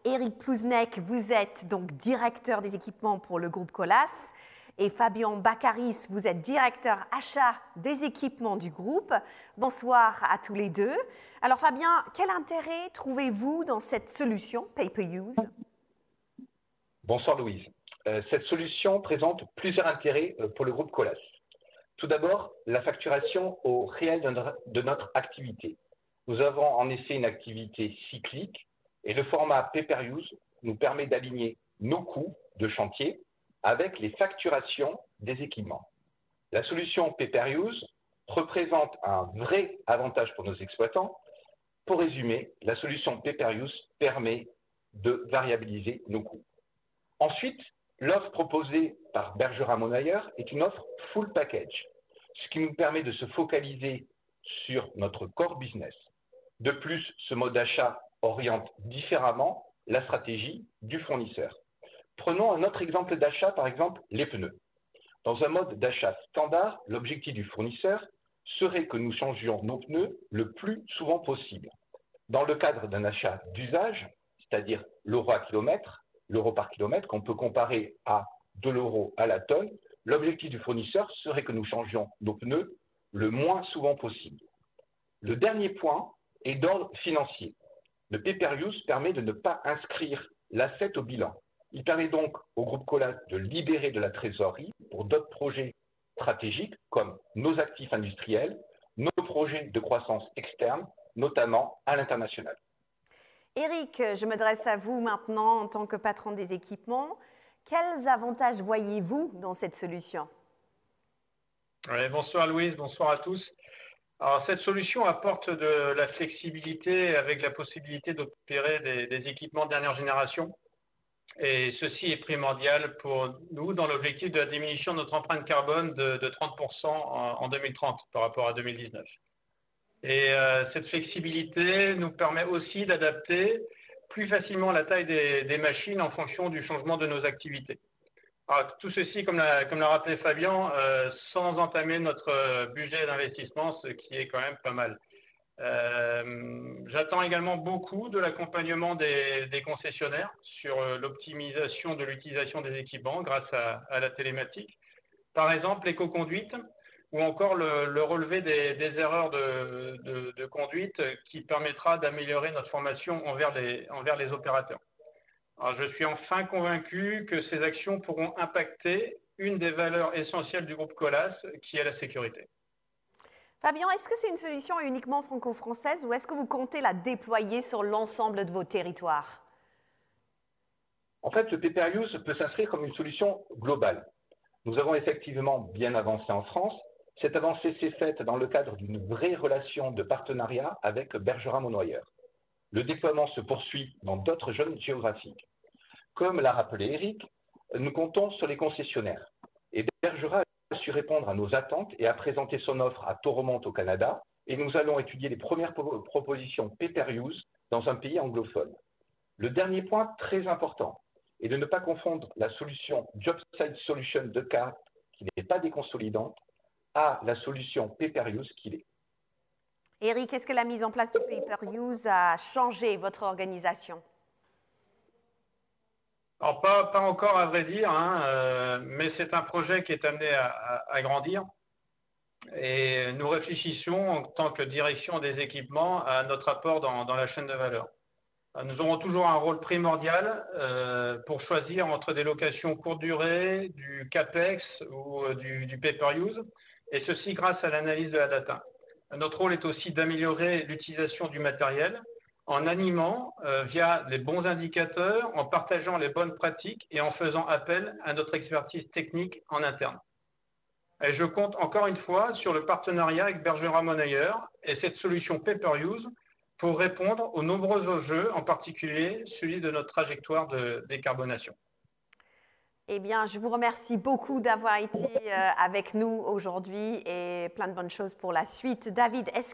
Éric Plouznek, vous êtes donc directeur des équipements pour le groupe Colas. Et Fabien Baccaris, vous êtes directeur achat des équipements du groupe. Bonsoir à tous les deux. Alors Fabien, quel intérêt trouvez-vous dans cette solution Pay-Per-Use? Bonsoir Louise. Cette solution présente plusieurs intérêts pour le groupe Colas. Tout d'abord, la facturation au réel de notre activité. Nous avons en effet une activité cyclique et le format Pay-Per-Use nous permet d'aligner nos coûts de chantier avec les facturations des équipements. La solution Pay-Per-Use représente un vrai avantage pour nos exploitants. Pour résumer, la solution Pay-Per-Use permet de variabiliser nos coûts. Ensuite, l'offre proposée par Bergerac Monayer est une offre full package, ce qui nous permet de se focaliser sur notre core business. De plus, ce mode d'achat oriente différemment la stratégie du fournisseur. Prenons un autre exemple d'achat, par exemple les pneus. Dans un mode d'achat standard, l'objectif du fournisseur serait que nous changions nos pneus le plus souvent possible. Dans le cadre d'un achat d'usage, c'est-à-dire l'euro par kilomètre, qu'on peut comparer à 2 € à la tonne, l'objectif du fournisseur serait que nous changions nos pneus le moins souvent possible. Le dernier point est d'ordre financier. Le Pay-Per-Use permet de ne pas inscrire l'asset au bilan. Il permet donc au groupe Colas de libérer de la trésorerie pour d'autres projets stratégiques comme nos actifs industriels, nos projets de croissance externe, notamment à l'international. Éric, je m'adresse à vous maintenant en tant que patron des équipements. Quels avantages voyez-vous dans cette solution? Bonsoir Louise, bonsoir à tous. Alors, cette solution apporte de la flexibilité avec la possibilité d'opérer des équipements de dernière génération. Et ceci est primordial pour nous dans l'objectif de la diminution de notre empreinte carbone de 30% en 2030 par rapport à 2019. Et cette flexibilité nous permet aussi d'adapter plus facilement la taille des machines en fonction du changement de nos activités. Alors, tout ceci, comme l'a rappelé Fabien, sans entamer notre budget d'investissement, ce qui est quand même pas mal. J'attends également beaucoup de l'accompagnement des concessionnaires sur l'optimisation de l'utilisation des équipements grâce à la télématique. Par exemple, l'éco-conduite ou encore le relevé des erreurs de conduite qui permettra d'améliorer notre formation envers les opérateurs. Alors, je suis enfin convaincu que ces actions pourront impacter une des valeurs essentielles du groupe Colas, qui est la sécurité. Fabien, est-ce que c'est une solution uniquement franco-française ou est-ce que vous comptez la déployer sur l'ensemble de vos territoires? En fait, le Pay-Per-Use peut s'inscrire comme une solution globale. Nous avons effectivement bien avancé en France. Cette avancée s'est faite dans le cadre d'une vraie relation de partenariat avec Bergerac Monayer. Le déploiement se poursuit dans d'autres zones géographiques. Comme l'a rappelé Éric, nous comptons sur les concessionnaires. Et Bergerac a su répondre à nos attentes et a présenté son offre à Toromont au Canada. Et nous allons étudier les premières propositions Pay-Per-Use dans un pays anglophone. Le dernier point très important est de ne pas confondre la solution Job Site Solution de CAT, qui n'est pas déconsolidante, à la solution Pay-Per-Use qu'il est. Éric, est-ce que la mise en place du Pay-Per-Use a changé votre organisation? Alors, pas encore à vrai dire, mais c'est un projet qui est amené à grandir. Et nous réfléchissons en tant que direction des équipements à notre apport dans la chaîne de valeur. Nous aurons toujours un rôle primordial pour choisir entre des locations courte durée, du CAPEX ou du Pay-Per-Use, et ceci grâce à l'analyse de la data. Notre rôle est aussi d'améliorer l'utilisation du matériel en animant via les bons indicateurs, en partageant les bonnes pratiques et en faisant appel à notre expertise technique en interne. Et je compte encore une fois sur le partenariat avec Bergerac Monayer et cette solution Pay-Per-Use pour répondre aux nombreux enjeux, en particulier celui de notre trajectoire de décarbonation. Eh bien, je vous remercie beaucoup d'avoir été avec nous aujourd'hui et plein de bonnes choses pour la suite. David, est-ce que